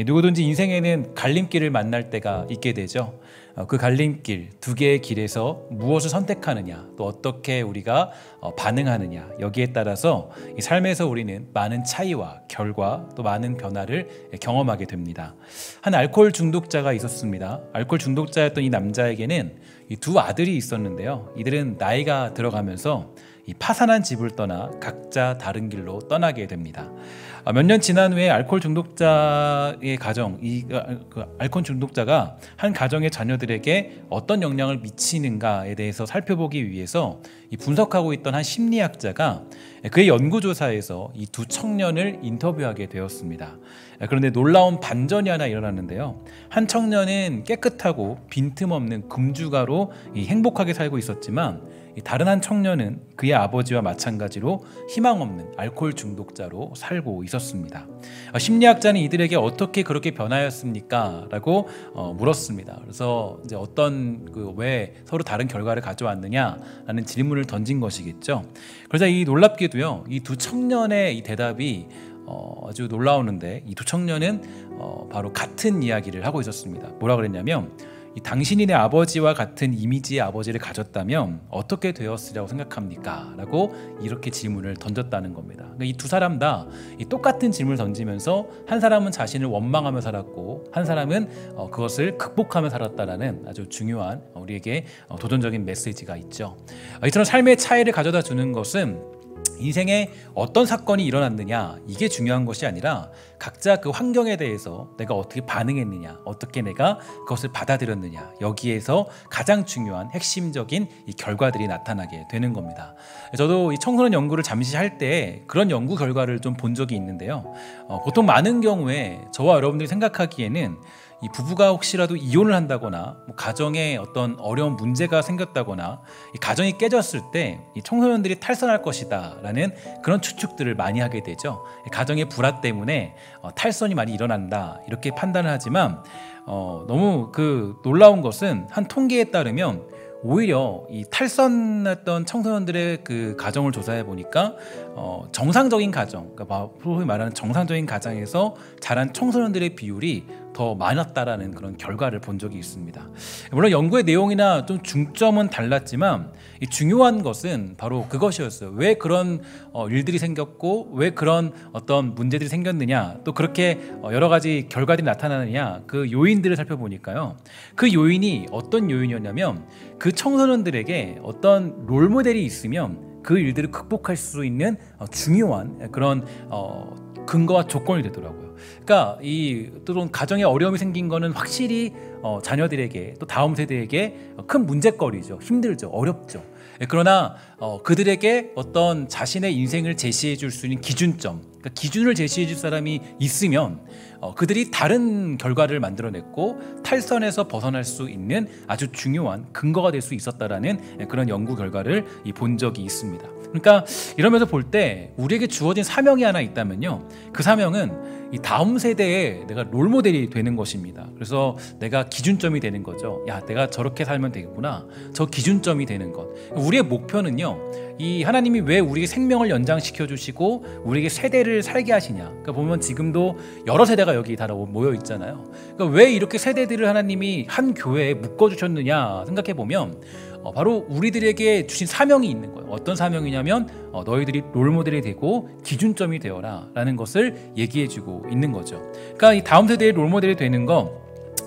누구든지 인생에는 갈림길을 만날 때가 있게 되죠. 그 갈림길, 두 개의 길에서 무엇을 선택하느냐, 또 어떻게 우리가 반응하느냐, 여기에 따라서 이 삶에서 우리는 많은 차이와 결과, 또 많은 변화를 경험하게 됩니다. 한 알코올 중독자가 있었습니다. 알코올 중독자였던 이 남자에게는 이 두 아들이 있었는데요. 이들은 나이가 들어가면서 이 파산한 집을 떠나 각자 다른 길로 떠나게 됩니다. 몇 년 지난 후에 알코올 중독자의 가정, 알코올 중독자가 한 가정의 자녀들에게 어떤 영향을 미치는가에 대해서 살펴보기 위해서 이 분석하고 있던 한 심리학자가 그의 연구조사에서 이 두 청년을 인터뷰하게 되었습니다. 그런데 놀라운 반전이 하나 일어났는데요. 한 청년은 깨끗하고 빈틈없는 금주가로 행복하게 살고 있었지만 다른 한 청년은 그의 아버지와 마찬가지로 희망 없는 알코올 중독자로 살고 있었습니다. 심리학자는 이들에게 어떻게 그렇게 변하였습니까? 라고 물었습니다. 그래서 이제 왜 서로 다른 결과를 가져왔느냐라는 질문을 던진 것이겠죠. 그러자 이 놀랍게도요, 이 두 청년의 이 대답이 아주 놀라우는데, 이 두 청년은 바로 같은 이야기를 하고 있었습니다. 뭐라 그랬냐면, 당신이 내 아버지와 같은 이미지의 아버지를 가졌다면 어떻게 되었으리라고 생각합니까? 라고 이렇게 질문을 던졌다는 겁니다. 그러니까 이 두 사람 다 똑같은 질문을 던지면서 한 사람은 자신을 원망하며 살았고 한 사람은 그것을 극복하며 살았다라는 아주 중요한 우리에게 도전적인 메시지가 있죠. 이처럼 삶의 차이를 가져다 주는 것은 인생에 어떤 사건이 일어났느냐, 이게 중요한 것이 아니라 각자 그 환경에 대해서 내가 어떻게 반응했느냐, 어떻게 내가 그것을 받아들였느냐, 여기에서 가장 중요한 핵심적인 이 결과들이 나타나게 되는 겁니다. 저도 이 청소년 연구를 잠시 할 때 그런 연구 결과를 좀 본 적이 있는데요. 보통 많은 경우에 저와 여러분들이 생각하기에는 이 부부가 혹시라도 이혼을 한다거나 가정에 어떤 어려운 문제가 생겼다거나 이 가정이 깨졌을 때 이 청소년들이 탈선할 것이다 라는 그런 추측들을 많이 하게 되죠. 가정의 불화 때문에 탈선이 많이 일어난다, 이렇게 판단을 하지만 너무 놀라운 것은 한 통계에 따르면 오히려 이 탈선했던 청소년들의 그 가정을 조사해 보니까 정상적인 가정, 그러니까 소위 말하는 정상적인 가정에서 자란 청소년들의 비율이 더 많았다라는 그런 결과를 본 적이 있습니다. 물론 연구의 내용이나 좀 중점은 달랐지만 이 중요한 것은 바로 그것이었어요. 왜 그런 일들이 생겼고 왜 그런 어떤 문제들이 생겼느냐, 또 그렇게 여러 가지 결과들이 나타나느냐, 그 요인들을 살펴보니까요, 그 요인이 어떤 요인이었냐면 그 청소년들에게 어떤 롤모델이 있으면 그 일들을 극복할 수 있는 중요한 그런 근거와 조건이 되더라고요. 그러니까 또 가정에 어려움이 생긴 거는 확실히 자녀들에게, 또 다음 세대에게 큰 문제거리죠. 힘들죠. 어렵죠. 그러나 그들에게 어떤 자신의 인생을 제시해 줄 수 있는 기준점, 그러니까 기준을 제시해 줄 사람이 있으면 그들이 다른 결과를 만들어냈고 탈선에서 벗어날 수 있는 아주 중요한 근거가 될 수 있었다라는 그런 연구 결과를 본 적이 있습니다. 그러니까 이러면서 볼 때 우리에게 주어진 사명이 하나 있다면요, 그 사명은 이 다음 세대에 내가 롤모델이 되는 것입니다. 그래서 내가 기준점이 되는 거죠. 야, 내가 저렇게 살면 되겠구나, 저 기준점이 되는 것. 우리의 목표는요, 이 하나님이 왜 우리에게 생명을 연장시켜 주시고 우리에게 세대를 살게 하시냐, 그러니까 보면 지금도 여러 세대가 여기 다 모여 있잖아요. 그러니까 왜 이렇게 세대들을 하나님이 한 교회에 묶어 주셨느냐 생각해 보면 바로 우리들에게 주신 사명이 있는 거예요. 어떤 사명이냐면 너희들이 롤모델이 되고 기준점이 되어라 라는 것을 얘기해주고 있는 거죠. 그러니까 이 다음 세대의 롤모델이 되는 거,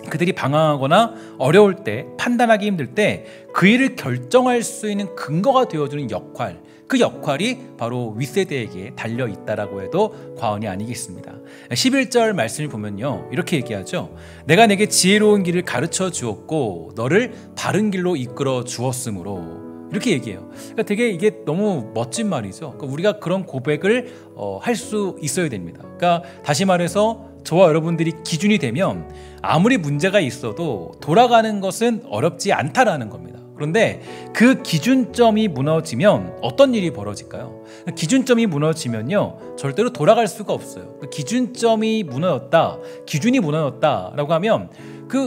그들이 방황하거나 어려울 때, 판단하기 힘들 때 그 일을 결정할 수 있는 근거가 되어주는 역할, 그 역할이 바로 윗세대에게 달려있다라고 해도 과언이 아니겠습니다. 11절 말씀을 보면요, 이렇게 얘기하죠. 내가 내게 지혜로운 길을 가르쳐 주었고 너를 바른 길로 이끌어 주었으므로, 이렇게 얘기해요. 그러니까 되게 이게 너무 멋진 말이죠. 그러니까 우리가 그런 고백을 할 수 있어야 됩니다. 그러니까 다시 말해서 저와 여러분들이 기준이 되면 아무리 문제가 있어도 돌아가는 것은 어렵지 않다라는 겁니다. 그런데 그 기준점이 무너지면 어떤 일이 벌어질까요? 기준점이 무너지면요, 절대로 돌아갈 수가 없어요. 기준점이 무너졌다, 기준이 무너졌다라고 하면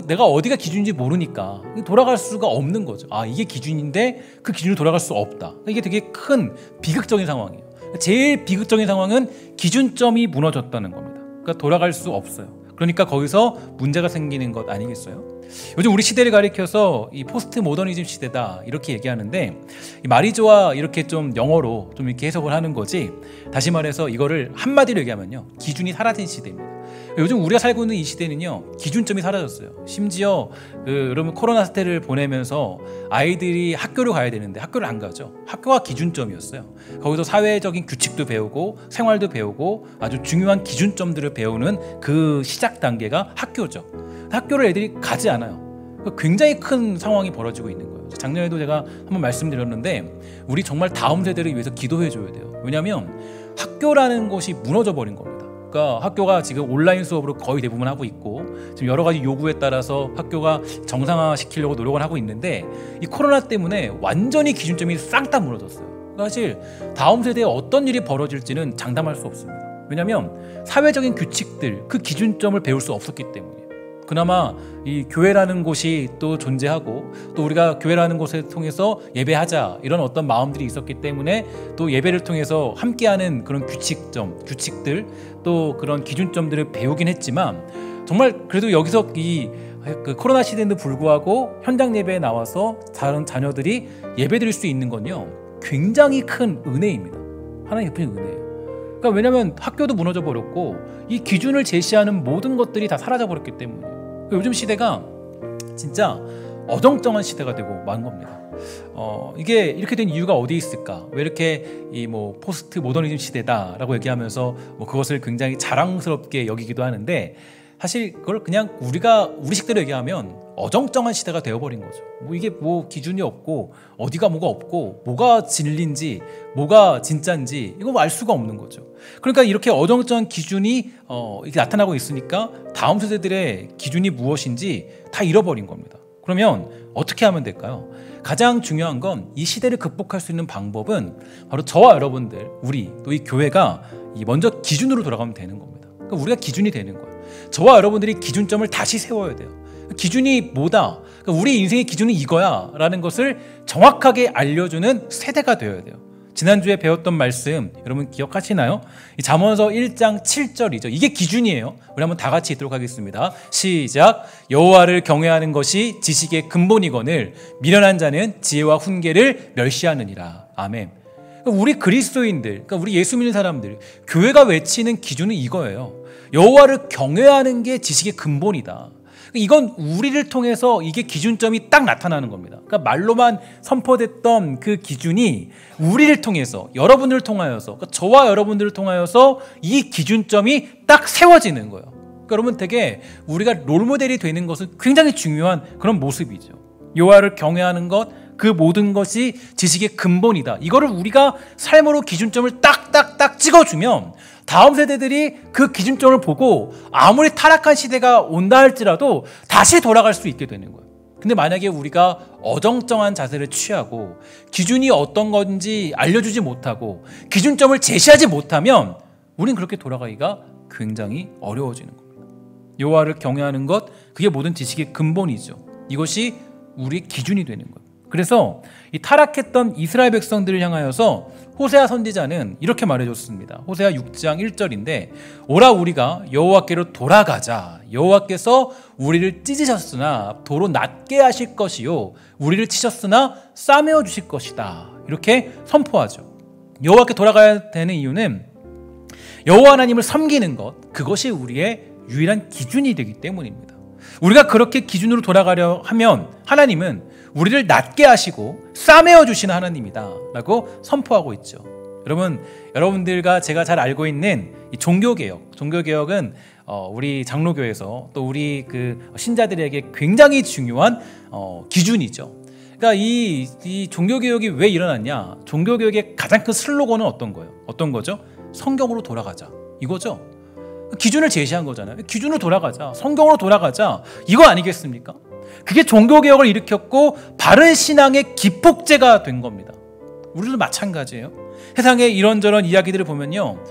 내가 어디가 기준인지 모르니까 돌아갈 수가 없는 거죠. 아, 이게 기준인데 그 기준으로 돌아갈 수 없다. 이게 되게 큰 비극적인 상황이에요. 제일 비극적인 상황은 기준점이 무너졌다는 겁니다. 그러니까 돌아갈 수 없어요. 그러니까 거기서 문제가 생기는 것 아니겠어요? 요즘 우리 시대를 가리켜서 이 포스트 모더니즘 시대다 이렇게 얘기하는데, 이 말이 좋아 이렇게 좀 영어로 좀 이렇게 해석을 하는 거지, 다시 말해서 이거를 한마디로 얘기하면요, 기준이 사라진 시대입니다. 요즘 우리가 살고 있는 이 시대는요, 기준점이 사라졌어요. 심지어 여러분 코로나 사태를 보내면서 아이들이 학교를 가야 되는데 학교를 안 가죠. 학교가 기준점이었어요. 거기서 사회적인 규칙도 배우고 생활도 배우고 아주 중요한 기준점들을 배우는 그 시작 단계가 학교죠. 학교를 애들이 가지 않아요. 굉장히 큰 상황이 벌어지고 있는 거예요. 작년에도 제가 한번 말씀드렸는데, 우리 정말 다음 세대를 위해서 기도해 줘야 돼요. 왜냐하면 학교라는 곳이 무너져 버린 겁니다. 그러니까 학교가 지금 온라인 수업으로 거의 대부분 하고 있고, 지금 여러 가지 요구에 따라서 학교가 정상화 시키려고 노력을 하고 있는데, 이 코로나 때문에 완전히 기준점이 싹 다 무너졌어요. 사실 다음 세대에 어떤 일이 벌어질지는 장담할 수 없습니다. 왜냐하면 사회적인 규칙들, 그 기준점을 배울 수 없었기 때문이에요. 그나마 이 교회라는 곳이 또 존재하고, 또 우리가 교회라는 곳을 통해서 예배하자 이런 어떤 마음들이 있었기 때문에 또 예배를 통해서 함께하는 그런 규칙들, 또 그런 기준점들을 배우긴 했지만, 정말 그래도 여기서 그 코로나 시대에도 불구하고 현장 예배에 나와서 다른 자녀들이 예배드릴 수 있는 건요, 굉장히 큰 은혜입니다. 하나님 베푸신 은혜예요. 그러니까 왜냐하면 학교도 무너져 버렸고, 이 기준을 제시하는 모든 것들이 다 사라져 버렸기 때문이에요. 요즘 시대가 진짜 어정쩡한 시대가 되고 만 겁니다. 이게 이렇게 된 이유가 어디 있을까? 왜 이렇게 포스트 모더니즘 시대다라고 얘기하면서 그것을 굉장히 자랑스럽게 여기기도 하는데, 사실 그걸 그냥 우리 식대로 얘기하면 어정쩡한 시대가 되어버린 거죠. 이게 기준이 없고 어디가 뭐가 없고 뭐가 진리인지 뭐가 진짜인지 이거 알 수가 없는 거죠. 그러니까 이렇게 어정쩡한 기준이 이렇게 나타나고 있으니까 다음 세대들의 기준이 무엇인지 다 잃어버린 겁니다. 그러면 어떻게 하면 될까요? 가장 중요한 건, 이 시대를 극복할 수 있는 방법은 바로 저와 여러분들, 우리 또 이 교회가 먼저 기준으로 돌아가면 되는 겁니다. 그러니까 우리가 기준이 되는 거예요. 저와 여러분들이 기준점을 다시 세워야 돼요. 기준이 뭐다, 그러니까 우리 인생의 기준은 이거야 라는 것을 정확하게 알려주는 세대가 되어야 돼요. 지난주에 배웠던 말씀 여러분 기억하시나요? 잠언서 1장 7절이죠. 이게 기준이에요. 우리 한번 다 같이 읽도록 하겠습니다. 시작. 여호와를 경외하는 것이 지식의 근본이거늘 미련한 자는 지혜와 훈계를 멸시하느니라. 아멘. 우리 그리스도인들, 그러니까 우리 예수 믿는 사람들, 교회가 외치는 기준은 이거예요. 여호와를 경외하는 게 지식의 근본이다. 이건 우리를 통해서 이게 기준점이 딱 나타나는 겁니다. 그러니까 말로만 선포됐던 그 기준이 우리를 통해서, 여러분들을 통하여서, 그러니까 저와 여러분들을 통하여서 이 기준점이 딱 세워지는 거예요. 그러니까 여러분, 되게 우리가 롤모델이 되는 것은 굉장히 중요한 그런 모습이죠. 여호와를 경외하는 것, 그 모든 것이 지식의 근본이다. 이거를 우리가 삶으로 기준점을 딱딱딱 찍어주면 다음 세대들이 그 기준점을 보고 아무리 타락한 시대가 온다 할지라도 다시 돌아갈 수 있게 되는 거예요. 근데 만약에 우리가 어정쩡한 자세를 취하고 기준이 어떤 건지 알려주지 못하고 기준점을 제시하지 못하면 우린 그렇게 돌아가기가 굉장히 어려워지는 겁니다. 여호와를 경외하는 것, 그게 모든 지식의 근본이죠. 이것이 우리 기준이 되는 거예요. 그래서 이 타락했던 이스라엘 백성들을 향하여서 호세아 선지자는 이렇게 말해줬습니다. 호세아 6장 1절인데, 오라 우리가 여호와께로 돌아가자. 여호와께서 우리를 찢으셨으나 도로 낮게 하실 것이요 우리를 치셨으나 싸매어 주실 것이다. 이렇게 선포하죠. 여호와께 돌아가야 되는 이유는 여호와 하나님을 섬기는 것, 그것이 우리의 유일한 기준이 되기 때문입니다. 우리가 그렇게 기준으로 돌아가려 하면 하나님은 우리를 낮게 하시고 싸매어 주시는 하나님이다 라고 선포하고 있죠. 여러분들과 제가 잘 알고 있는 이 종교개혁은 우리 장로교에서 또 우리 그 신자들에게 굉장히 중요한 기준이죠. 그러니까 이 종교개혁이 왜 일어났냐? 종교개혁의 가장 큰 슬로건은 어떤 거죠? 성경으로 돌아가자, 이거죠. 기준을 제시한 거잖아요. 기준으로 돌아가자, 성경으로 돌아가자, 이거 아니겠습니까? 그게 종교개혁을 일으켰고 바른 신앙의 기폭제가 된 겁니다. 우리도 마찬가지예요. 세상에 이런저런 이야기들을 보면요,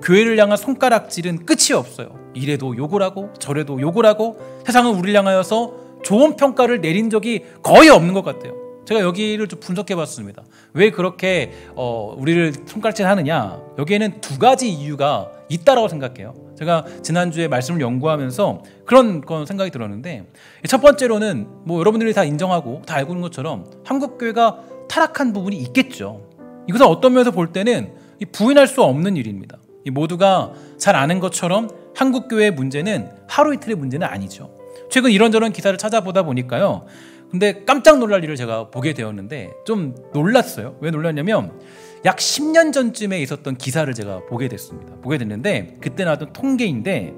교회를 향한 손가락질은 끝이 없어요. 이래도 욕을 하고 저래도 욕을 하고, 세상은 우리를 향하여서 좋은 평가를 내린 적이 거의 없는 것 같아요. 제가 여기를 좀 분석해봤습니다. 왜 그렇게 우리를 손가락질 하느냐? 여기에는 두 가지 이유가 있다라고 생각해요. 제가 지난주에 말씀을 연구하면서 그런 생각이 들었는데, 첫 번째로는 뭐 여러분들이 다 인정하고 다 알고 있는 것처럼 한국교회가 타락한 부분이 있겠죠. 이것은 어떤 면에서 볼 때는 부인할 수 없는 일입니다. 모두가 잘 아는 것처럼 한국교회의 문제는 하루 이틀의 문제는 아니죠. 최근 이런저런 기사를 찾아보다 보니까요, 근데 깜짝 놀랄 일을 제가 보게 되었는데 좀 놀랐어요. 왜 놀랐냐면 약 10년 전쯤에 있었던 기사를 제가 보게 됐는데 그때 나왔던 통계인데,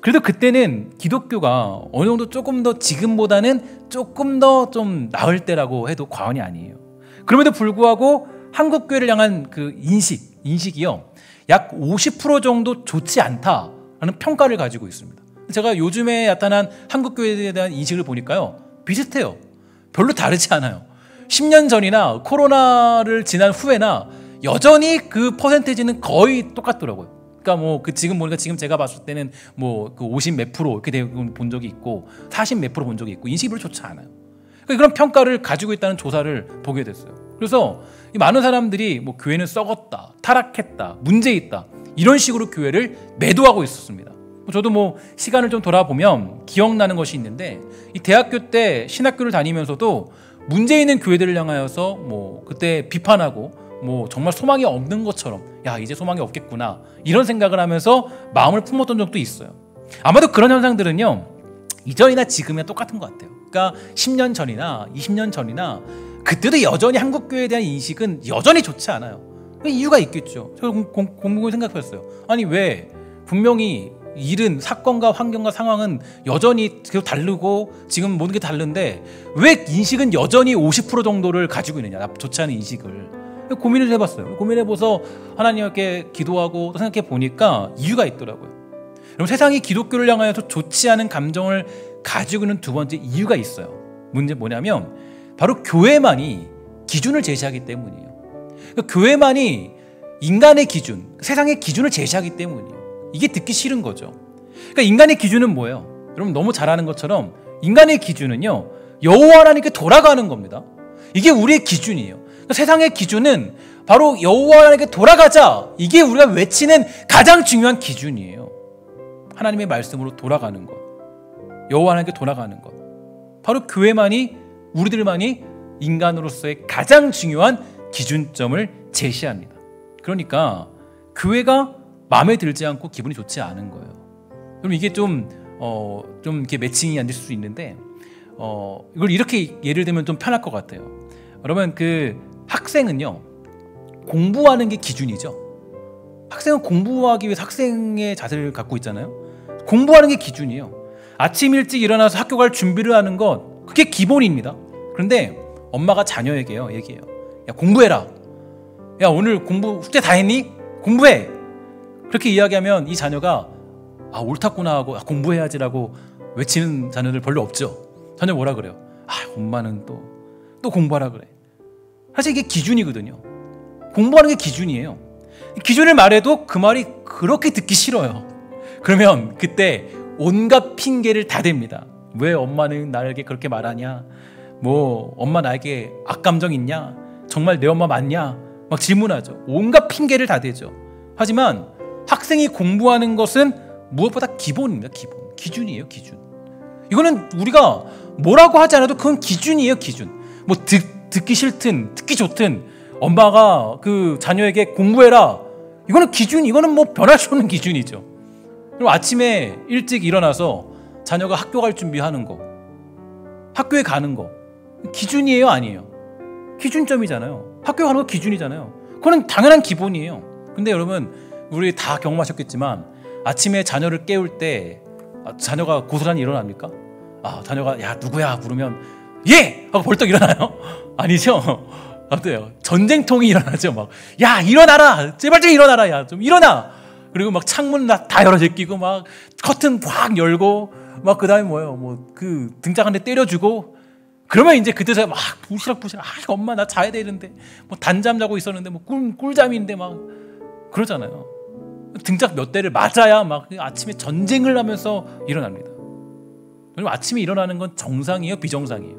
그래도 그때는 기독교가 어느 정도 조금 더 지금보다는 조금 더 좀 나을 때라고 해도 과언이 아니에요. 그럼에도 불구하고 한국교회를 향한 그 인식이요, 약 50% 정도 좋지 않다라는 평가를 가지고 있습니다. 제가 요즘에 나타난 한국교회에 대한 인식을 보니까요, 비슷해요. 별로 다르지 않아요. 10년 전이나 코로나를 지난 후에나 여전히 그 퍼센테이지는 거의 똑같더라고요. 그러니까 뭐 지금 보니까 지금 제가 봤을 때는 뭐 그 50 몇 프로 이렇게 본 적이 있고 40 몇 프로 본 적이 있고 인식이 별로 좋지 않아요. 그러니까 그런 평가를 가지고 있다는 조사를 보게 됐어요. 그래서 많은 사람들이 뭐 교회는 썩었다, 타락했다, 문제 있다, 이런 식으로 교회를 매도하고 있었습니다. 저도 뭐 시간을 좀 돌아보면 기억나는 것이 있는데, 이 대학교 때 신학교를 다니면서도 문제 있는 교회들을 향하여서 뭐 그때 비판하고 뭐 정말 소망이 없는 것처럼, 야 이제 소망이 없겠구나, 이런 생각을 하면서 마음을 품었던 적도 있어요. 아마도 그런 현상들은요, 이전이나 지금이나 똑같은 것 같아요. 그러니까 10년 전이나 20년 전이나 그때도 여전히 한국교회에 대한 인식은 여전히 좋지 않아요. 이유가 있겠죠. 제가 공공을 생각했어요. 아니 왜 분명히 일은 사건과 환경과 상황은 여전히 계속 다르고 지금 모든 게 다른데 왜 인식은 여전히 50% 정도를 가지고 있느냐, 좋지 않은 인식을. 고민을 해봤어요. 고민해봐서 하나님께 기도하고 또 생각해 보니까 이유가 있더라고요. 여러분, 세상이 기독교를 향하여서 좋지 않은 감정을 가지고 있는 두 번째 이유가 있어요. 문제 뭐냐면 바로 교회만이 기준을 제시하기 때문이에요. 그러니까 교회만이 인간의 기준, 세상의 기준을 제시하기 때문이에요. 이게 듣기 싫은 거죠. 그러니까 인간의 기준은 뭐예요? 여러분 너무 잘 아는 것처럼 인간의 기준은요, 여호와 하나님께 돌아가는 겁니다. 이게 우리의 기준이에요. 그러니까 세상의 기준은 바로 여호와 하나님께 돌아가자, 이게 우리가 외치는 가장 중요한 기준이에요. 하나님의 말씀으로 돌아가는 것, 여호와 하나님께 돌아가는 것, 바로 교회만이, 우리들만이 인간으로서의 가장 중요한 기준점을 제시합니다. 그러니까 교회가 마음에 들지 않고 기분이 좋지 않은 거예요. 그럼 이게 좀 이렇게 매칭이 안 될 수 있는데, 이걸 이렇게 예를 들면 좀 편할 것 같아요. 여러분, 그 학생은요, 공부하는 게 기준이죠. 학생은 공부하기 위해서 학생의 자세를 갖고 있잖아요. 공부하는 게 기준이에요. 아침 일찍 일어나서 학교 갈 준비를 하는 것, 그게 기본입니다. 그런데 엄마가 자녀에게요, 얘기해요. 야, 공부해라. 야, 오늘 공부 숙제 다 했니? 공부해. 그렇게 이야기하면 이 자녀가 아, 옳았구나 하고 공부해야지라고 외치는 자녀들 별로 없죠. 자녀 뭐라 그래요? 아, 엄마는 또 공부하라 그래. 사실 이게 기준이거든요. 공부하는 게 기준이에요. 기준을 말해도 그 말이 그렇게 듣기 싫어요. 그러면 그때 온갖 핑계를 다 댑니다. 왜 엄마는 나에게 그렇게 말하냐? 뭐 엄마 나에게 악감정 있냐? 정말 내 엄마 맞냐? 막 질문하죠. 온갖 핑계를 다 대죠. 하지만 학생이 공부하는 것은 무엇보다 기본입니다. 기준이에요. 기준. 이거는 우리가 뭐라고 하지 않아도 그건 기준이에요. 기준. 뭐 듣기 싫든 듣기 좋든 엄마가 그 자녀에게 공부해라, 이거는 기준, 이거는 뭐 변할 수 없는 기준이죠. 그리고 아침에 일찍 일어나서 자녀가 학교 갈 준비하는 거, 학교에 가는 거, 기준이에요? 아니에요? 기준점이잖아요. 학교 가는 거 기준이잖아요. 그거는 당연한 기본이에요. 근데 여러분, 우리 다 경험하셨겠지만 아침에 자녀를 깨울 때 자녀가 고스란히 일어납니까? 아, 자녀가 야 누구야 부르면 예! 하고 벌떡 일어나요? 아니죠. 어때요? 전쟁통이 일어나죠. 막 야 일어나라, 제발 좀 일어나라, 야 좀 일어나. 그리고 막 창문 다 열어 제끼고 막 커튼 확 열고 막 그다음에 뭐예요? 뭐 그 등짝 한 대 때려주고, 그러면 이제 그때서야 막 부시락부시락, 아 엄마 나 자야 되는데, 뭐 단잠 자고 있었는데 뭐 꿀잠인데 막 그러잖아요. 등짝 몇 대를 맞아야 막 아침에 전쟁을 하면서 일어납니다. 그리고 아침에 일어나는 건 정상이에요, 비정상이에요?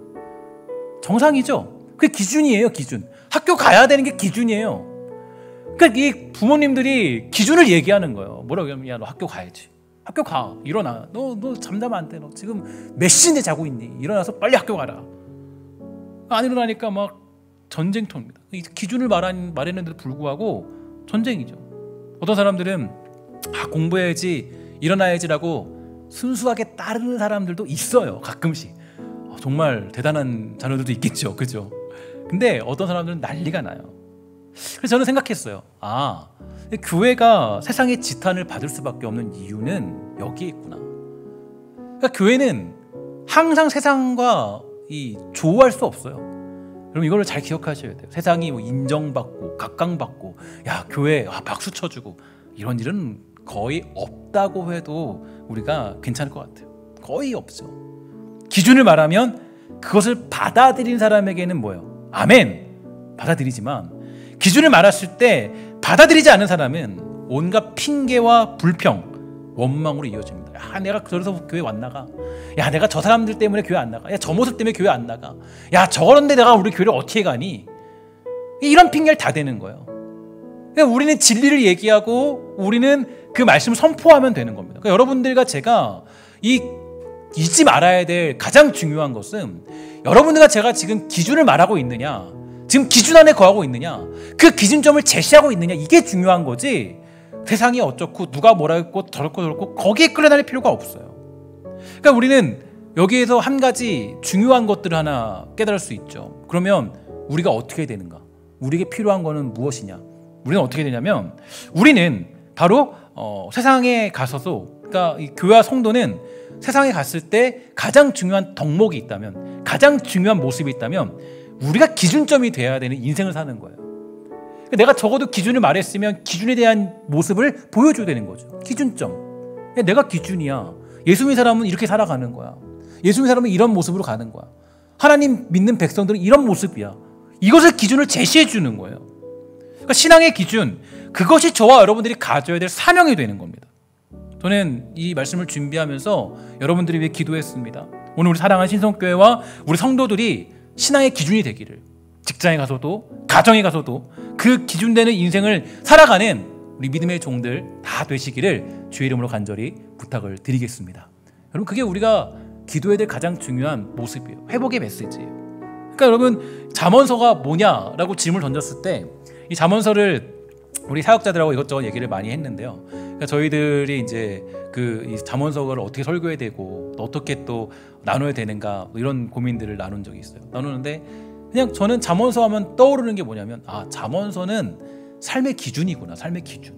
정상이죠. 그게 기준이에요. 기준. 학교 가야 되는 게 기준이에요. 그러니까 이 부모님들이 기준을 얘기하는 거예요. 뭐라고 하면 야 너 학교 가야지. 학교 가. 일어나. 너 잠자면 안 돼. 너 지금 몇 시인데 자고 있니? 일어나서 빨리 학교 가라. 안 일어나니까 막 전쟁터입니다. 이 기준을 말했는데도 불구하고 전쟁이죠. 어떤 사람들은 공부해야지, 일어나야지라고 순수하게 따르는 사람들도 있어요. 가끔씩. 정말 대단한 자녀들도 있겠죠. 그죠? 근데 어떤 사람들은 난리가 나요. 그래서 저는 생각했어요. 교회가 세상의 지탄을 받을 수밖에 없는 이유는 여기에 있구나. 그러니까 교회는 항상 세상과 조우할 수 없어요. 그럼 이걸 잘 기억하셔야 돼요. 세상이 인정받고 각광받고 교회 박수 쳐주고 이런 일은 거의 없다고 해도 우리가 괜찮을 것 같아요. 거의 없죠. 기준을 말하면 그것을 받아들인 사람에게는 뭐예요? 아멘! 받아들이지만 기준을 말했을 때 받아들이지 않은 사람은 온갖 핑계와 불평, 원망으로 이어집니다. 내가 그래서 교회 안 나가. 내가 저 사람들 때문에 교회 안 나가. 저 모습 때문에 교회 안 나가. 저런데 내가 우리 교회를 어떻게 가니? 이런 핑계를 다 대는 거예요. 그러니까 우리는 진리를 얘기하고 우리는 그 말씀을 선포하면 되는 겁니다. 그러니까 여러분들과 제가 잊지 말아야 될 가장 중요한 것은 여러분들과 제가 지금 기준을 말하고 있느냐, 지금 기준 안에 거하고 있느냐, 그 기준점을 제시하고 있느냐, 이게 중요한 거지 세상이 어쩌고 누가 뭐라 했고 저렇고 거기에 끌려다닐 필요가 없어요. 그러니까 우리는 여기에서 한 가지 중요한 것들을 하나 깨달을 수 있죠. 그러면 우리가 어떻게 되는가? 우리에게 필요한 거는 무엇이냐? 우리는 어떻게 되냐면 우리는 바로 세상에 가서도, 그러니까 이 교회와 성도는 세상에 갔을 때 가장 중요한 덕목이 있다면, 가장 중요한 모습이 있다면 우리가 기준점이 돼야 되는 인생을 사는 거예요. 내가 적어도 기준을 말했으면 기준에 대한 모습을 보여줘야 되는 거죠. 기준점. 내가 기준이야. 예수 믿는 사람은 이렇게 살아가는 거야. 예수 믿는 사람은 이런 모습으로 가는 거야. 하나님 믿는 백성들은 이런 모습이야. 이것을 기준을 제시해 주는 거예요. 그러니까 신앙의 기준, 그것이 저와 여러분들이 가져야 될 사명이 되는 겁니다. 저는 이 말씀을 준비하면서 여러분들이 위해 기도했습니다. 오늘 우리 사랑하는 신성교회와 우리 성도들이 신앙의 기준이 되기를, 직장에 가서도 가정에 가서도 그 기준되는 인생을 살아가는 우리 믿음의 종들 다 되시기를 주의 이름으로 간절히 부탁을 드리겠습니다. 여러분, 그게 우리가 기도해야 될 가장 중요한 모습이에요. 회복의 메시지예요. 그러니까 여러분, 잠언서가 뭐냐라고 질문을 던졌을 때 이 잠언서를 우리 사역자들하고 이것저것 얘기를 많이 했는데요. 그러니까 저희들이 이제 이 잠언서를 어떻게 설교해야 되고 어떻게 또 나눠야 되는가, 이런 고민들을 나눈 적이 있어요. 나누는데 그냥 저는 잠언서 하면 떠오르는 게 뭐냐면 잠언서는 삶의 기준이구나. 삶의 기준.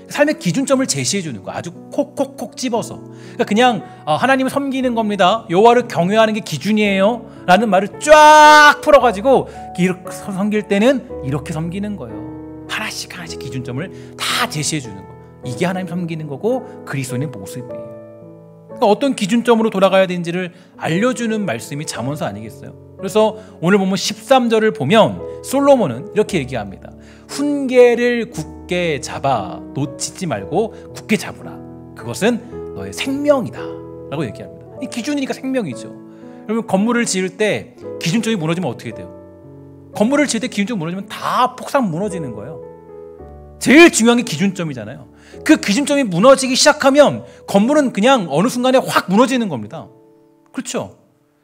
삶의 기준점을 제시해 주는 거, 아주 콕콕콕 집어서. 그러니까 그냥 하나님을 섬기는 겁니다, 여호와를 경외하는 게 기준이에요 라는 말을 쫙 풀어가지고 이렇게 섬길 때는 이렇게 섬기는 거예요. 하나씩 기준점을 다 제시해 주는 거. 이게 하나님 섬기는 거고 그리스도인의 모습이에요. 그러니까 어떤 기준점으로 돌아가야 되는지를 알려주는 말씀이 잠언서 아니겠어요? 그래서 오늘 보면 13절을 보면 솔로몬은 이렇게 얘기합니다. 훈계를 굳게 잡아 놓치지 말고 굳게 잡으라. 그것은 너의 생명이다 라고 얘기합니다. 이 기준이니까 생명이죠. 여러분, 건물을 지을 때 기준점이 무너지면 어떻게 돼요? 건물을 지을 때 기준점이 무너지면 다 폭삭 무너지는 거예요. 제일 중요한 게 기준점이잖아요. 그 기준점이 무너지기 시작하면 건물은 그냥 어느 순간에 확 무너지는 겁니다. 그렇죠?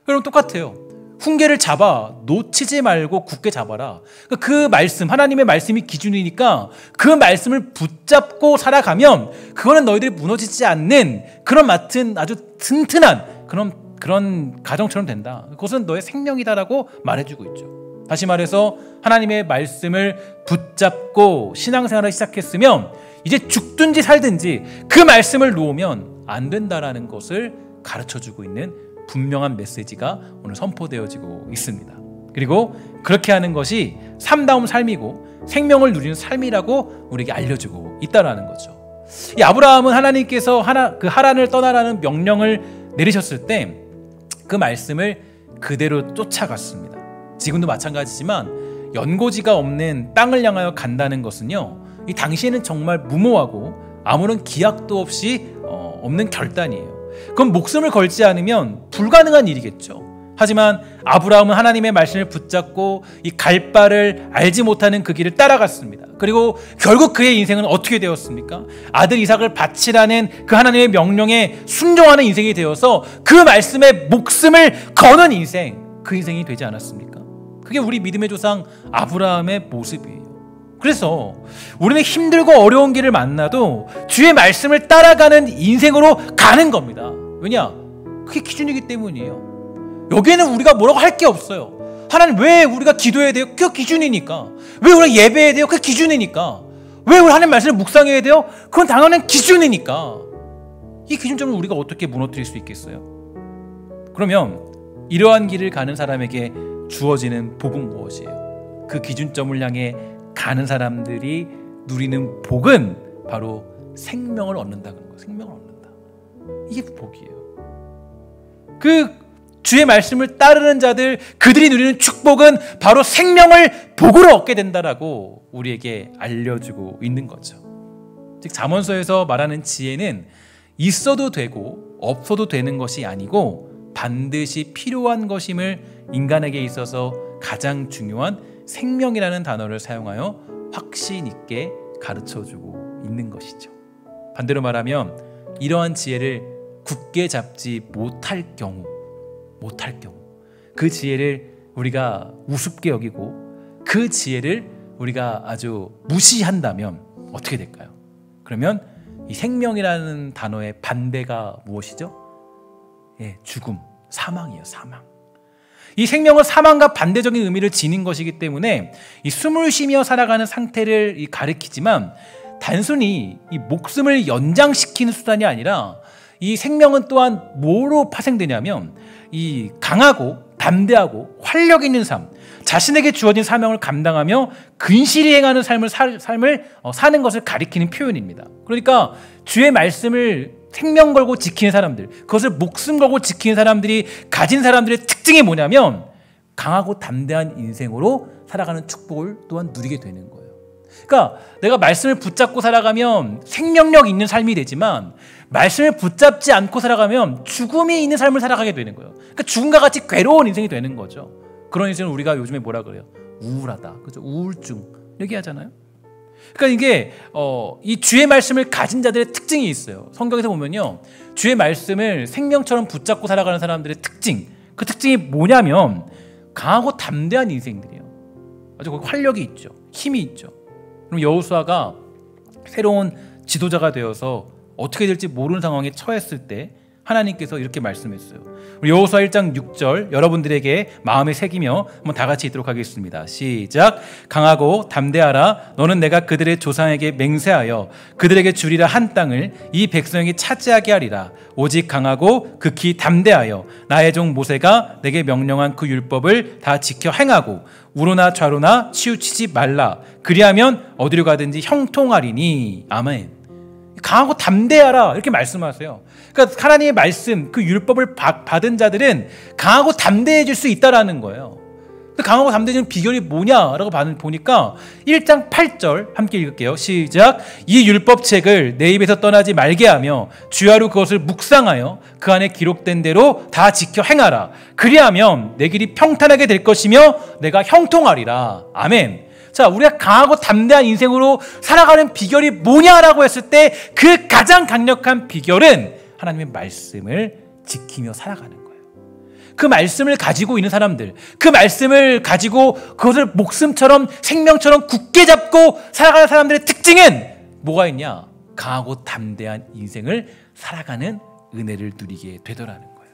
여러분, 똑같아요. 훈계를 잡아 놓치지 말고 굳게 잡아라. 그 말씀, 하나님의 말씀이 기준이니까 그 말씀을 붙잡고 살아가면 그거는 너희들이 무너지지 않는 그런 맡은 아주 튼튼한 그런 가정처럼 된다. 그것은 너의 생명이다라고 말해주고 있죠. 다시 말해서 하나님의 말씀을 붙잡고 신앙생활을 시작했으면 이제 죽든지 살든지 그 말씀을 놓으면 안 된다라는 것을 가르쳐주고 있는 분명한 메시지가 오늘 선포되어지고 있습니다. 그리고 그렇게 하는 것이 삶다운 삶이고 생명을 누리는 삶이라고 우리에게 알려주고 있다는 거죠. 이 아브라함은 하나님께서 하란을 떠나라는 명령을 내리셨을 때 그 말씀을 그대로 쫓아갔습니다. 지금도 마찬가지지만 연고지가 없는 땅을 향하여 간다는 것은요, 이 당시에는 정말 무모하고 아무런 기약도 없이 없는 결단이에요. 그건 목숨을 걸지 않으면 불가능한 일이겠죠. 하지만 아브라함은 하나님의 말씀을 붙잡고 이 갈 바를 알지 못하는 그 길을 따라갔습니다. 그리고 결국 그의 인생은 어떻게 되었습니까? 아들 이삭을 바치라는 그 하나님의 명령에 순종하는 인생이 되어서 그 말씀에 목숨을 거는 인생, 그 인생이 되지 않았습니까? 그게 우리 믿음의 조상 아브라함의 모습이에요. 그래서 우리는 힘들고 어려운 길을 만나도 주의 말씀을 따라가는 인생으로 가는 겁니다. 왜냐? 그게 기준이기 때문이에요. 여기에는 우리가 뭐라고 할 게 없어요. 하나님, 왜 우리가 기도해야 돼요? 그 기준이니까. 왜 우리가 예배해야 돼요? 그 기준이니까. 왜 우리 하나님 말씀을 묵상해야 돼요? 그건 당연한 기준이니까. 이 기준점을 우리가 어떻게 무너뜨릴 수 있겠어요? 그러면 이러한 길을 가는 사람에게 주어지는 복은 무엇이에요? 그 기준점을 향해 가는 사람들이 누리는 복은 바로 생명을 얻는다는 거예요. 생명을 얻는다. 이게 복이에요. 그 주의 말씀을 따르는 자들, 그들이 누리는 축복은 바로 생명을 복으로 얻게 된다라고 우리에게 알려주고 있는 거죠. 즉 잠언서에서 말하는 지혜는 있어도 되고 없어도 되는 것이 아니고 반드시 필요한 것임을 인간에게 있어서 가장 중요한 생명이라는 단어를 사용하여 확신 있게 가르쳐주고 있는 것이죠. 반대로 말하면 이러한 지혜를 굳게 잡지 못할 경우 그 지혜를 우리가 우습게 여기고 그 지혜를 우리가 아주 무시한다면 어떻게 될까요? 그러면 이 생명이라는 단어의 반대가 무엇이죠? 죽음, 사망이에요. 사망. 이 생명은 사망과 반대적인 의미를 지닌 것이기 때문에 이 숨을 쉬며 살아가는 상태를 가리키지만 단순히 이 목숨을 연장시키는 수단이 아니라 이 생명은 또한 뭐로 파생되냐면 이 강하고 담대하고 활력 있는 삶, 자신에게 주어진 사명을 감당하며 근실히 행하는 삶을 사는 것을 가리키는 표현입니다. 그러니까 주의 말씀을 생명 걸고 지키는 사람들, 그것을 목숨 걸고 지키는 사람들이 가진 사람들의 특징이 뭐냐면 강하고 담대한 인생으로 살아가는 축복을 또한 누리게 되는 거예요. 그러니까 내가 말씀을 붙잡고 살아가면 생명력 있는 삶이 되지만 말씀을 붙잡지 않고 살아가면 죽음이 있는 삶을 살아가게 되는 거예요. 그러니까 죽음과 같이 괴로운 인생이 되는 거죠. 그런 인생을 우리가 요즘에 뭐라 그래요? 우울하다, 그죠? 우울증 얘기하잖아요. 그러니까 이게 이 주의 말씀을 가진 자들의 특징이 있어요. 성경에서 보면요, 주의 말씀을 생명처럼 붙잡고 살아가는 사람들의 특징, 그 특징이 뭐냐면 강하고 담대한 인생들이에요. 아주 활력이 있죠, 힘이 있죠. 그럼 여호수아가 새로운 지도자가 되어서 어떻게 될지 모르는 상황에 처했을 때 하나님께서 이렇게 말씀했어요. 우리 여호수아 1장 6절 여러분들에게 마음에 새기며 한번 다 같이 읽도록 하겠습니다. 시작. 강하고 담대하라. 너는 내가 그들의 조상에게 맹세하여 그들에게 주리라 한 땅을 이 백성에게 차지하게 하리라. 오직 강하고 극히 담대하여 나의 종 모세가 내게 명령한 그 율법을 다 지켜 행하고 우로나 좌로나 치우치지 말라. 그리하면 어디로 가든지 형통하리니. 아멘. 강하고 담대하라 이렇게 말씀하세요. 그러니까 하나님의 말씀, 그 율법을 받은 자들은 강하고 담대해질 수 있다라는 거예요. 강하고 담대해지는 비결이 뭐냐라고 보니까 1장 8절 함께 읽을게요. 시작. 이 율법책을 내 입에서 떠나지 말게 하며 주야로 그것을 묵상하여 그 안에 기록된 대로 다 지켜 행하라. 그리하면 내 길이 평탄하게 될 것이며 내가 형통하리라. 아멘. 자, 우리가 강하고 담대한 인생으로 살아가는 비결이 뭐냐라고 했을 때 그 가장 강력한 비결은 하나님의 말씀을 지키며 살아가는 거예요. 그 말씀을 가지고 있는 사람들, 그 말씀을 가지고 그것을 목숨처럼 생명처럼 굳게 잡고 살아가는 사람들의 특징은 뭐가 있냐? 강하고 담대한 인생을 살아가는 은혜를 누리게 되더라는 거예요.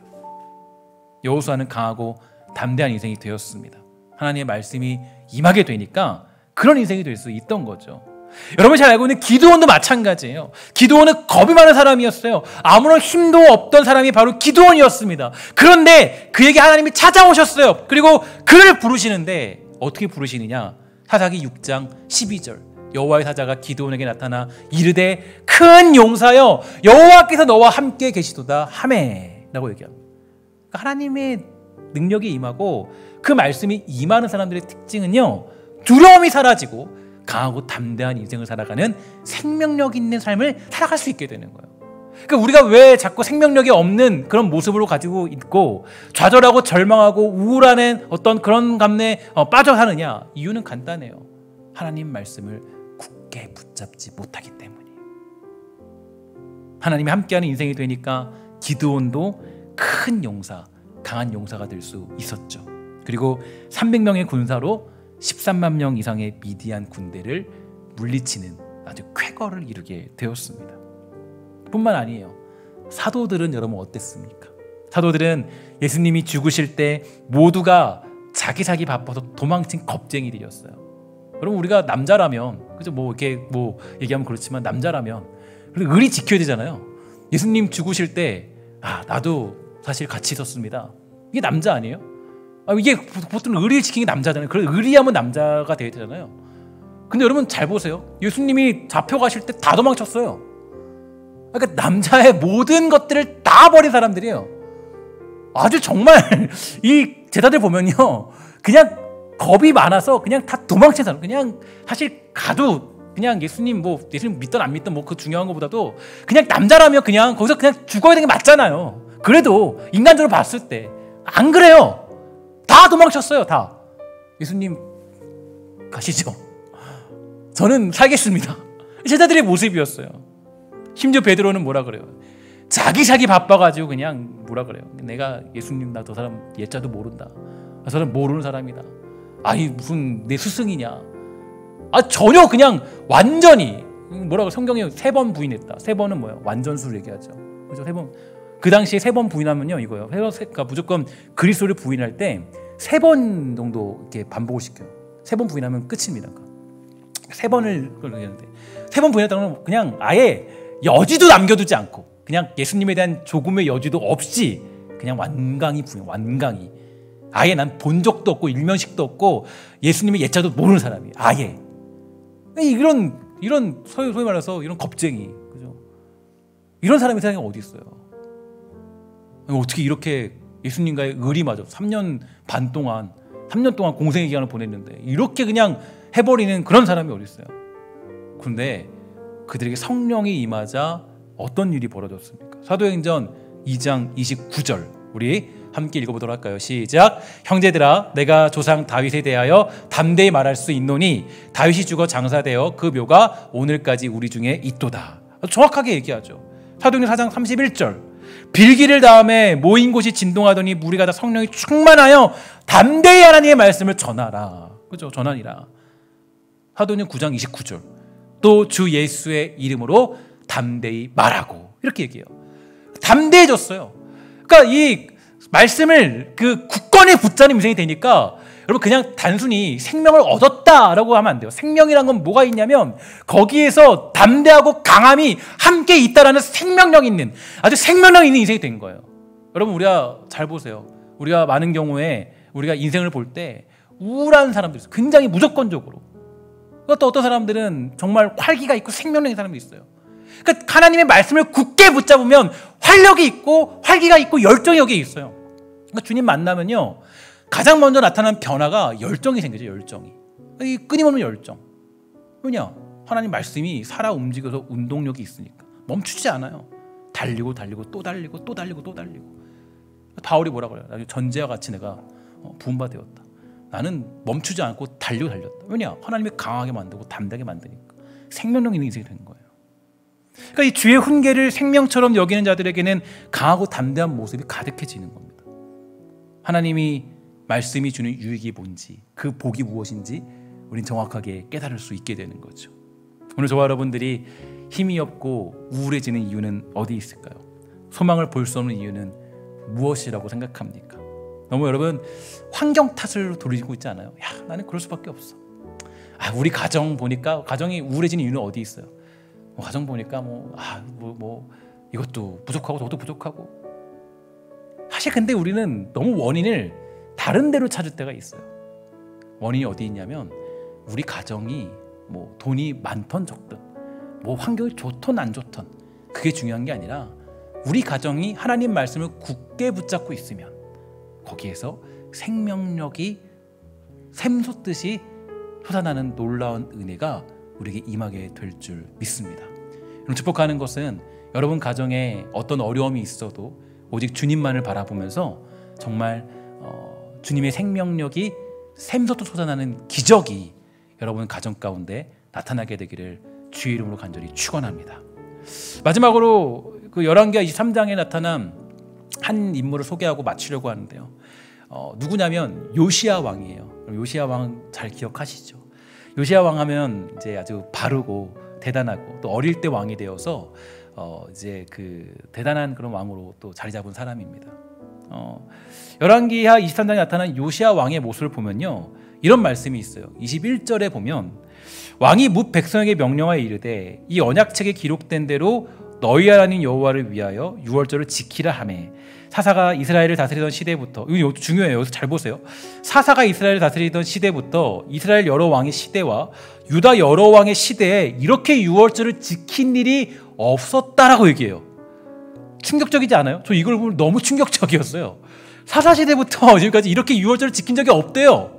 여호수아는 강하고 담대한 인생이 되었습니다. 하나님의 말씀이 임하게 되니까 그런 인생이 될 수 있던 거죠. 여러분이 잘 알고 있는 기드온도 마찬가지예요. 기드온은 겁이 많은 사람이었어요. 아무런 힘도 없던 사람이 바로 기드온이었습니다. 그런데 그에게 하나님이 찾아오셨어요. 그리고 그를 부르시는데 어떻게 부르시느냐? 사사기 6장 12절 여호와의 사자가 기드온에게 나타나 이르되 큰 용사여 여호와께서 너와 함께 계시도다 하매 라고 얘기합니다. 그러니까 하나님의 능력이 임하고 그 말씀이 임하는 사람들의 특징은요, 두려움이 사라지고 강하고 담대한 인생을 살아가는 생명력 있는 삶을 살아갈 수 있게 되는 거예요. 그러니까 우리가 왜 자꾸 생명력이 없는 그런 모습으로 가지고 있고 좌절하고 절망하고 우울한 어떤 그런 감내에 빠져 사느냐? 이유는 간단해요. 하나님 말씀을 굳게 붙잡지 못하기 때문이에요. 하나님이 함께하는 인생이 되니까 기드온도 큰 용사, 강한 용사가 될 수 있었죠. 그리고 300명의 군사로 13만 명 이상의 미디안 군대를 물리치는 아주 쾌거를 이루게 되었습니다. 뿐만 아니에요. 사도들은 여러분 어땠습니까? 사도들은 예수님이 죽으실 때 모두가 자기 살기 바빠서 도망친 겁쟁이들이었어요. 여러분 우리가 남자라면 그죠? 뭐 이렇게 뭐 얘기하면 그렇지만 남자라면 그리고 의리 지켜야 되잖아요. 예수님 죽으실 때 나도 사실 같이 있었습니다. 이게 남자 아니에요? 이게 보통 의리를 지키는 게 남자잖아요. 그래서 의리하면 남자가 돼야 되잖아요. 근데 여러분 잘 보세요. 예수님이 잡혀가실 때 다 도망쳤어요. 그러니까 남자의 모든 것들을 다 버린 사람들이에요. 아주 정말 이 제자들 보면요, 그냥 겁이 많아서 그냥 다 도망친 사람. 그냥 사실 가도 그냥 예수님 믿든 안 믿든 그 중요한 것보다도 그냥 남자라면 그냥 거기서 그냥 죽어야 되는 게 맞잖아요. 그래도 인간적으로 봤을 때 안 그래요. 다 도망쳤어요. 다. 예수님 가시죠. 저는 살겠습니다. 제자들의 모습이었어요. 심지어 베드로는 뭐라 그래요? 자기 바빠가지고 그냥 뭐라 그래요? 내가 예수님 나 저 사람 예자도 모른다. 저 사람 모르는 사람이다. 아니 무슨 내 스승이냐? 전혀 그냥 완전히 뭐라고 성경에 3번 부인했다. 3번은 뭐예요? 완전수를 얘기하죠. 그죠? 3번. 그 당시에 3번 부인하면요 이거예요. 그러니까 무조건 그리스도를 부인할 때 3번 정도 이렇게 반복을 시켜요. 3번 부인하면 끝입니다. 3번을 얘기하는데 3번 부인했다는 건 그냥 아예 여지도 남겨두지 않고 그냥 예수님에 대한 조금의 여지도 없이 그냥 완강히 부인, 완강히 아예 난 본 적도 없고 일면식도 없고 예수님의 예자도 모르는 사람이 아예 이런 소위 말해서 이런 겁쟁이, 그죠? 이런 사람이 세상에 어디 있어요? 어떻게 이렇게 예수님과의 의리마저 3년 동안 공생의 기간을 보냈는데 이렇게 그냥 해버리는 그런 사람이 어디 있어요? 그런데 그들에게 성령이 임하자 어떤 일이 벌어졌습니까? 사도행전 2장 29절 우리 함께 읽어보도록 할까요? 시작. 형제들아 내가 조상 다윗에 대하여 담대히 말할 수 있노니 다윗이 죽어 장사되어 그 묘가 오늘까지 우리 중에 있도다. 정확하게 얘기하죠. 사도행전 4장 31절 빌기를 다음에 모인 곳이 진동하더니 무리가 다 성령이 충만하여 담대히 하나님의 말씀을 전하라. 그죠? 전하니라. 사도행전 9장 29절 또 주 예수의 이름으로 담대히 말하고 이렇게 얘기해요. 담대해졌어요. 그러니까 이 말씀을 그 굳건히 붙잡는 인생이 되니까 여러분 그냥 단순히 생명을 얻었다라고 하면 안 돼요. 생명이란 건 뭐가 있냐면 거기에서 담대하고 강함이 함께 있다라는 생명력 있는 아주 생명력 있는 인생이 된 거예요. 여러분 우리가 잘 보세요. 우리가 많은 경우에 우리가 인생을 볼 때 우울한 사람들 있어요. 굉장히 무조건적으로. 또 어떤 사람들은 정말 활기가 있고 생명력 있는 사람도 있어요. 그러니까 하나님의 말씀을 굳게 붙잡으면 활력이 있고 활기가 있고 열정이 여기에 있어요. 그러니까 주님 만나면요 가장 먼저 나타나는 변화가 열정이 생기죠. 열정이. 이 끊임없는 열정. 왜냐? 하나님 말씀이 살아 움직여서 운동력이 있으니까 멈추지 않아요. 달리고 또 달리고 또 달리고 또 달리고. 바울이 뭐라 그래요? 나중에 전제와 같이 내가 부음바 되었다. 나는 멈추지 않고 달렸다. 왜냐? 하나님이 강하게 만들고 담대하게 만드니까 생명력 있는 인생이 된 거예요. 그러니까 이 주의 훈계를 생명처럼 여기는 자들에게는 강하고 담대한 모습이 가득해지는 겁니다. 하나님이 말씀이 주는 유익이 뭔지 그 복이 무엇인지 우린 정확하게 깨달을 수 있게 되는 거죠. 오늘 저와 여러분들이 힘이 없고 우울해지는 이유는 어디 있을까요? 소망을 볼 수 없는 이유는 무엇이라고 생각합니까? 너무 여러분 환경 탓을 돌리고 있지 않아요? 야, 나는 그럴 수밖에 없어. 우리 가정 보니까 가정이 우울해지는 이유는 어디 있어요? 가정 보니까 이것도 부족하고 저것도 부족하고. 사실 근데 우리는 너무 원인을 다른 데로 찾을 때가 있어요. 원인이 어디 있냐면 우리 가정이 돈이 많던 적든 환경이 좋던 안 좋던 그게 중요한 게 아니라 우리 가정이 하나님 말씀을 굳게 붙잡고 있으면 거기에서 생명력이 샘솟듯이 솟아나는 놀라운 은혜가 우리에게 임하게 될 줄 믿습니다. 여러분 축복하는 것은 여러분 가정에 어떤 어려움이 있어도 오직 주님만을 바라보면서 정말 주님의 생명력이 샘솟듯 솟아나는 기적이 여러분 가정 가운데 나타나게 되기를 주의 이름으로 간절히 축원합니다. 마지막으로 그 열왕기하 23장에 나타난 한 인물을 소개하고 마치려고 하는데요. 누구냐면 요시야 왕이에요. 요시야 왕 잘 기억하시죠? 요시야 왕 하면 이제 아주 바르고 대단하고 또 어릴 때 왕이 되어서 이제 그 대단한 그런 왕으로 또 자리 잡은 사람입니다. 열왕기하 23장에 나타난 요시야 왕의 모습을 보면요, 이런 말씀이 있어요. 21절에 보면 왕이 뭇 백성에게 명령하여 이르되 이 언약책에 기록된 대로 너희 하나님 여호와를 위하여 유월절을 지키라 하매 사사가 이스라엘을 다스리던 시대부터, 이거 중요해요. 여기서 잘 보세요. 사사가 이스라엘을 다스리던 시대부터 이스라엘 여러 왕의 시대와 유다 여러 왕의 시대에 이렇게 유월절을 지킨 일이 없었다라고 얘기해요. 충격적이지 않아요? 저 이걸 보면 너무 충격적이었어요. 사사 시대부터 지금까지 이렇게 유월절을 지킨 적이 없대요.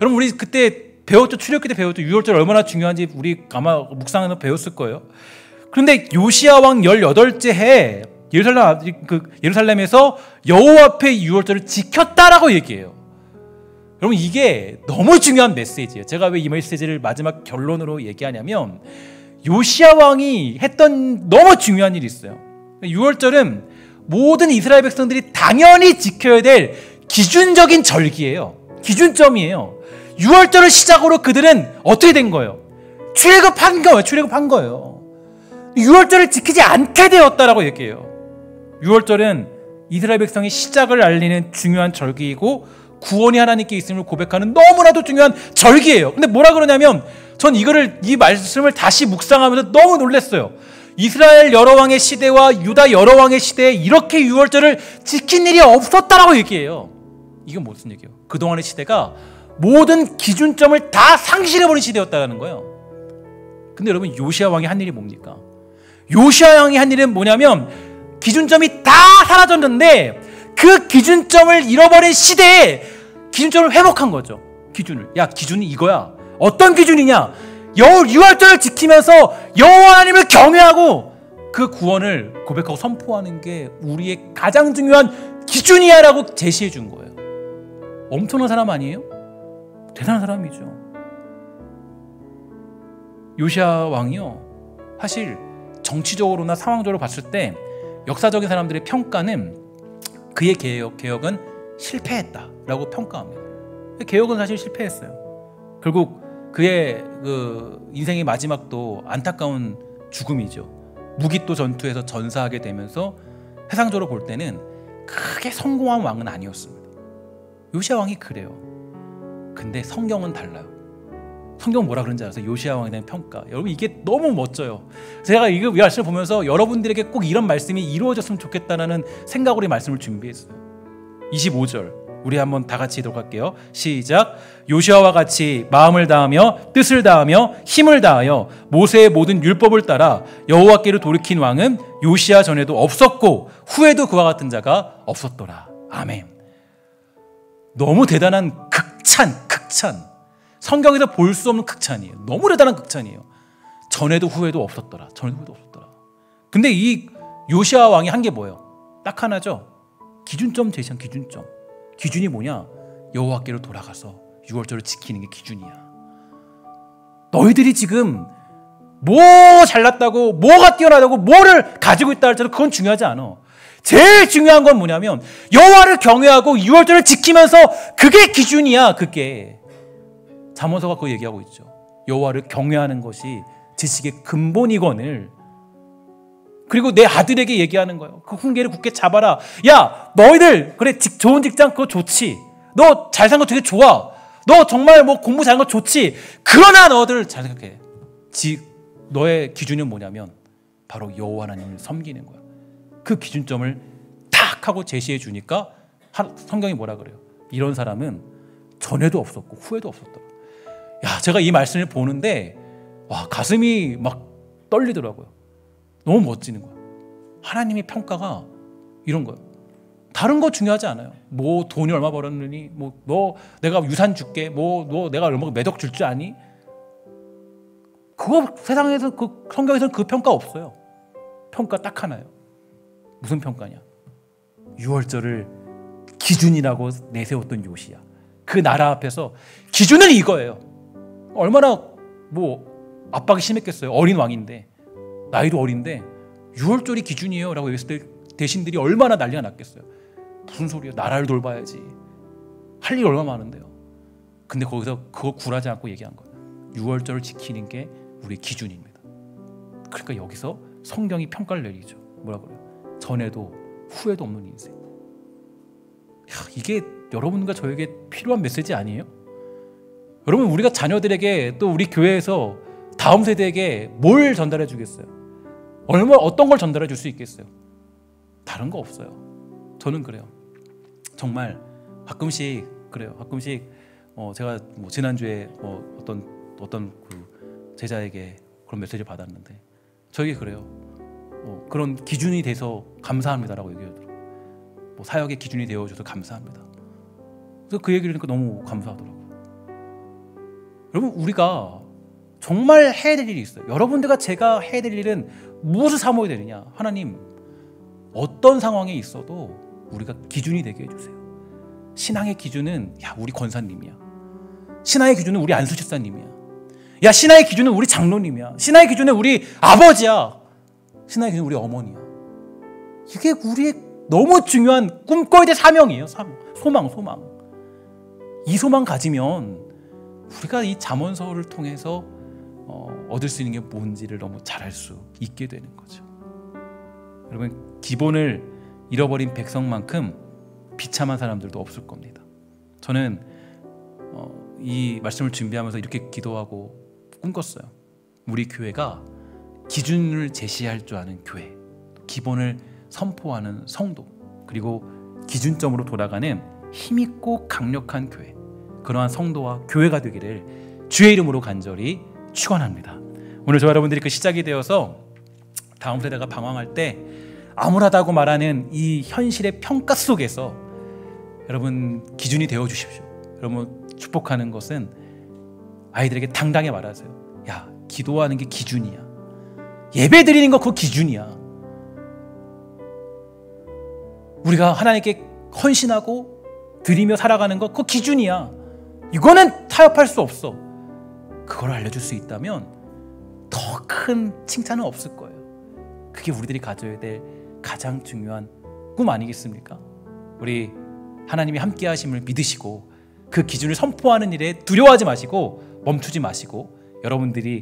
여러분, 우리 그때 배웠죠. 출애굽기 때 배웠죠. 유월절 얼마나 중요한지 우리 아마 묵상에서 배웠을 거예요. 그런데 요시야 왕 18째 해에 예루살렘에서 여호와 앞에 유월절을 지켰다라고 얘기해요. 여러분, 이게 너무 중요한 메시지예요. 제가 왜 이 메시지를 마지막 결론으로 얘기하냐면, 요시야 왕이 했던 너무 중요한 일이 있어요. 유월절은 모든 이스라엘 백성들이 당연히 지켜야 될 기준적인 절기예요. 기준점이에요. 유월절을 시작으로 그들은 어떻게 된 거예요? 출애굽한 거예요. 유월절을 지키지 않게 되었다라고 얘기해요. 유월절은 이스라엘 백성의 시작을 알리는 중요한 절기이고 구원이 하나님께 있음을 고백하는 너무나도 중요한 절기예요. 근데 뭐라 그러냐면, 전 이 말씀을 다시 묵상하면서 너무 놀랐어요. 이스라엘 여러 왕의 시대와 유다 여러 왕의 시대에 이렇게 유월절을 지킨 일이 없었다라고 얘기해요. 이건 무슨 얘기예요? 그동안의 시대가 모든 기준점을 다 상실해버린 시대였다는 거예요. 근데 여러분, 요시야 왕이 한 일이 뭡니까? 요시야 왕이 한 일은 뭐냐면, 기준점이 다 사라졌는데 그 기준점을 잃어버린 시대에 기준점을 회복한 거죠. 기준이 이거야. 어떤 기준이냐? 유월절을 지키면서 여호와 하나님을 경외하고 그 구원을 고백하고 선포하는 게 우리의 가장 중요한 기준이야 라고 제시해 준 거예요. 엄청난 사람 아니에요? 대단한 사람이죠. 요시야 왕이요, 사실 정치적으로나 상황적으로 봤을 때 역사적인 사람들의 평가는 그의 개혁은 실패했다라고 평가합니다. 개혁은 사실 실패했어요. 결국 그의 그 인생의 마지막도 안타까운 죽음이죠. 무기또 전투에서 전사하게 되면서 세상적으로 볼 때는 크게 성공한 왕은 아니었습니다. 요시야 왕이 그래요. 근데 성경은 달라요. 성경 뭐라 그런지 아세요? 요시야 왕에 대한 평가. 여러분, 이게 너무 멋져요. 제가 이 말씀을 보면서 여러분들에게 꼭 이런 말씀이 이루어졌으면 좋겠다는 생각으로 이 말씀을 준비했어요. 25절 우리 한번 다 같이 읽어볼게요. 시작. 요시야와 같이 마음을 다하며 뜻을 다하며 힘을 다하여 모세의 모든 율법을 따라 여호와께로 돌이킨 왕은 요시야 전에도 없었고 후에도 그와 같은 자가 없었더라. 아멘. 너무 대단한 극찬. 성경에서 볼 수 없는 극찬이에요. 너무 대단한 극찬이에요. 전에도 후에도 없었더라. 근데 이 요시야 왕이 한 게 뭐예요? 딱 하나죠. 기준점 제시한 기준점. 기준이 뭐냐? 여호와께로 돌아가서 유월절을 지키는 게 기준이야. 너희들이 지금 뭐 잘났다고, 뭐가 뛰어나다고, 뭐를 가지고 있다 할지라도 그건 중요하지 않아. 제일 중요한 건 뭐냐면 여호와를 경외하고 유월절을 지키면서 그게 기준이야. 그게 잠언서가 그거 얘기하고 있죠. 여호와를 경외하는 것이 지식의 근본이거늘. 그리고 내 아들에게 얘기하는 거예요. 그 훈계를 굳게 잡아라. 야, 너희들 그래 좋은 직장 그거 좋지. 너 잘 산 거 되게 좋아. 너 정말 뭐 공부 잘한 거 좋지. 그러나 너희들 잘 생각해. 너의 기준은 뭐냐면 바로 여호와 하나님을 섬기는 거야. 그 기준점을 탁 하고 제시해 주니까 성경이 뭐라 그래요? 이런 사람은 전에도 없었고 후에도 없었더라. 야, 제가 이 말씀을 보는데 와, 가슴이 막 떨리더라고요. 너무 멋지는 거야. 하나님의 평가가 이런 거예요. 다른 거 중요하지 않아요. 뭐 돈이 얼마 벌었느니, 뭐 너 내가 유산 줄게, 뭐 너 내가 얼마 매덕 줄 줄 아니? 그거 세상에서 그 성경에서는 그 평가 없어요. 평가 딱 하나요. 무슨 평가냐? 유월절을 기준이라고 내세웠던 요시야. 그 나라 앞에서 기준은 이거예요. 얼마나 뭐 압박이 심했겠어요. 어린 왕인데, 나이도 어린데 6월절이 기준이에요 라고 했을 때 대신들이 얼마나 난리가 났겠어요. 무슨 소리야, 나라를 돌봐야지, 할 일 얼마나 많은데요. 근데 거기서 그거 굴하지 않고 얘기한 거예요. 6월절을 지키는 게 우리의 기준입니다. 그러니까 여기서 성경이 평가를 내리죠. 뭐라 그래요? 전에도 후에도 없는 인생. 이게 여러분과 저에게 필요한 메시지 아니에요? 여러분, 우리가 자녀들에게 또 우리 교회에서 다음 세대에게 뭘 전달해 주겠어요? 어떤 걸 전달해 줄 수 있겠어요? 다른 거 없어요. 저는 그래요. 정말 가끔씩 그래요. 가끔씩 제가 지난주에 어떤 그 제자에게 그런 메시지를 받았는데 저에게 그래요. 그런 기준이 돼서 감사합니다라고 얘기하더라고요. 사역의 기준이 되어줘서 감사합니다. 그래서 그 얘기를 하니까 너무 감사하더라고요. 여러분, 우리가 정말 해야 될 일이 있어요. 여러분들과 제가 해야 될 일은 무엇을 사모해야 되느냐? 하나님, 어떤 상황에 있어도 우리가 기준이 되게 해주세요. 신앙의 기준은 우리 권사님이야. 신앙의 기준은 우리 안수집사님이야. 신앙의 기준은 우리 장로님이야. 신앙의 기준은 우리 아버지야. 신앙의 기준은 우리 어머니야. 이게 우리의 너무 중요한 꿈꿔야 될 사명이에요. 소망. 이 소망 가지면 우리가 이 잠언서를 통해서 얻을 수 있는 게 뭔지를 너무 잘 알 수 있게 되는 거죠. 여러분, 기본을 잃어버린 백성만큼 비참한 사람들도 없을 겁니다. 저는 이 말씀을 준비하면서 이렇게 기도하고 꿈꿨어요. 우리 교회가 기준을 제시할 줄 아는 교회, 기본을 선포하는 성도, 그리고 기준점으로 돌아가는 힘있고 강력한 교회, 그러한 성도와 교회가 되기를 주의 이름으로 간절히 축원합니다. 오늘 저와 여러분들이 그 시작이 되어서 다음 세대가 방황할 때 암울하다고 말하는 이 현실의 평가 속에서 여러분 기준이 되어 주십시오. 여러분, 축복하는 것은 아이들에게 당당히 말하세요. 기도하는 게 기준이야. 예배 드리는 거 그거 기준이야. 우리가 하나님께 헌신하고 드리며 살아가는 거 그거 기준이야. 이거는 타협할 수 없어. 그걸 알려줄 수 있다면 더 큰 칭찬은 없을 거예요. 그게 우리들이 가져야 될 가장 중요한 꿈 아니겠습니까? 우리 하나님이 함께 하심을 믿으시고 그 기준을 선포하는 일에 두려워하지 마시고 멈추지 마시고,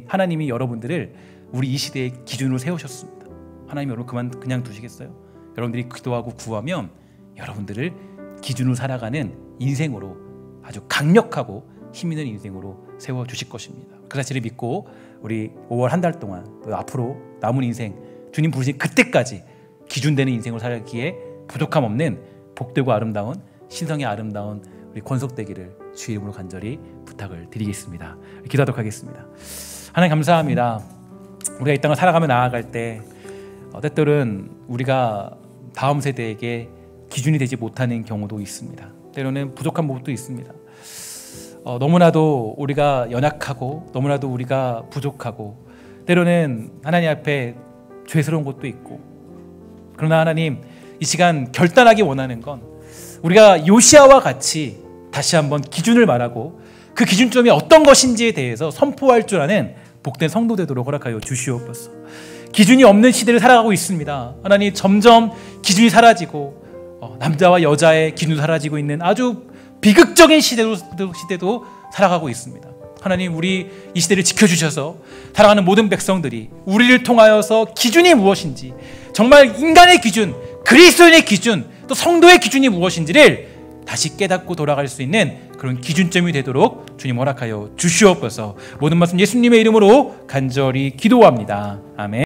하나님이 여러분들을 우리 이 시대의 기준으로 세우셨습니다. 하나님이 여러분 그냥 두시겠어요? 여러분들이 기도하고 구하면 여러분들을 기준으로 살아가는 인생으로, 아주 강력하고 힘있는 인생으로 세워주실 것입니다. 그 사실을 믿고 우리 5월 한 달 동안 또 앞으로 남은 인생, 주님 부르신 그때까지 기준되는 인생으로 살기에 부족함 없는 복되고 아름다운 신성의 아름다운 우리 권속되기를 주의 이름으로 간절히 부탁을 드리겠습니다. 기도하도록 하겠습니다. 하나님, 감사합니다. 우리가 이 땅을 살아가며 나아갈 때 때때로는 우리가 다음 세대에게 기준이 되지 못하는 경우도 있습니다. 때로는 부족한 부분도 있습니다. 너무나도 우리가 연약하고 너무나도 우리가 부족하고 때로는 하나님 앞에 죄스러운 것도 있고, 그러나 하나님, 이 시간 결단하기 원하는 건 우리가 요시아와 같이 다시 한번 기준을 말하고 그 기준점이 어떤 것인지에 대해서 선포할 줄 아는 복된 성도 되도록 허락하여 주시옵소서. 기준이 없는 시대를 살아가고 있습니다. 하나님, 점점 기준이 사라지고 남자와 여자의 기준이 사라지고 있는 아주 비극적인 시대도 살아가고 있습니다. 하나님, 우리 이 시대를 지켜주셔서 살아가는 모든 백성들이 우리를 통하여서 기준이 무엇인지, 정말 인간의 기준, 그리스도인의 기준, 또 성도의 기준이 무엇인지를 다시 깨닫고 돌아갈 수 있는 그런 기준점이 되도록 주님 허락하여 주시옵소서. 모든 말씀 예수님의 이름으로 간절히 기도합니다. 아멘.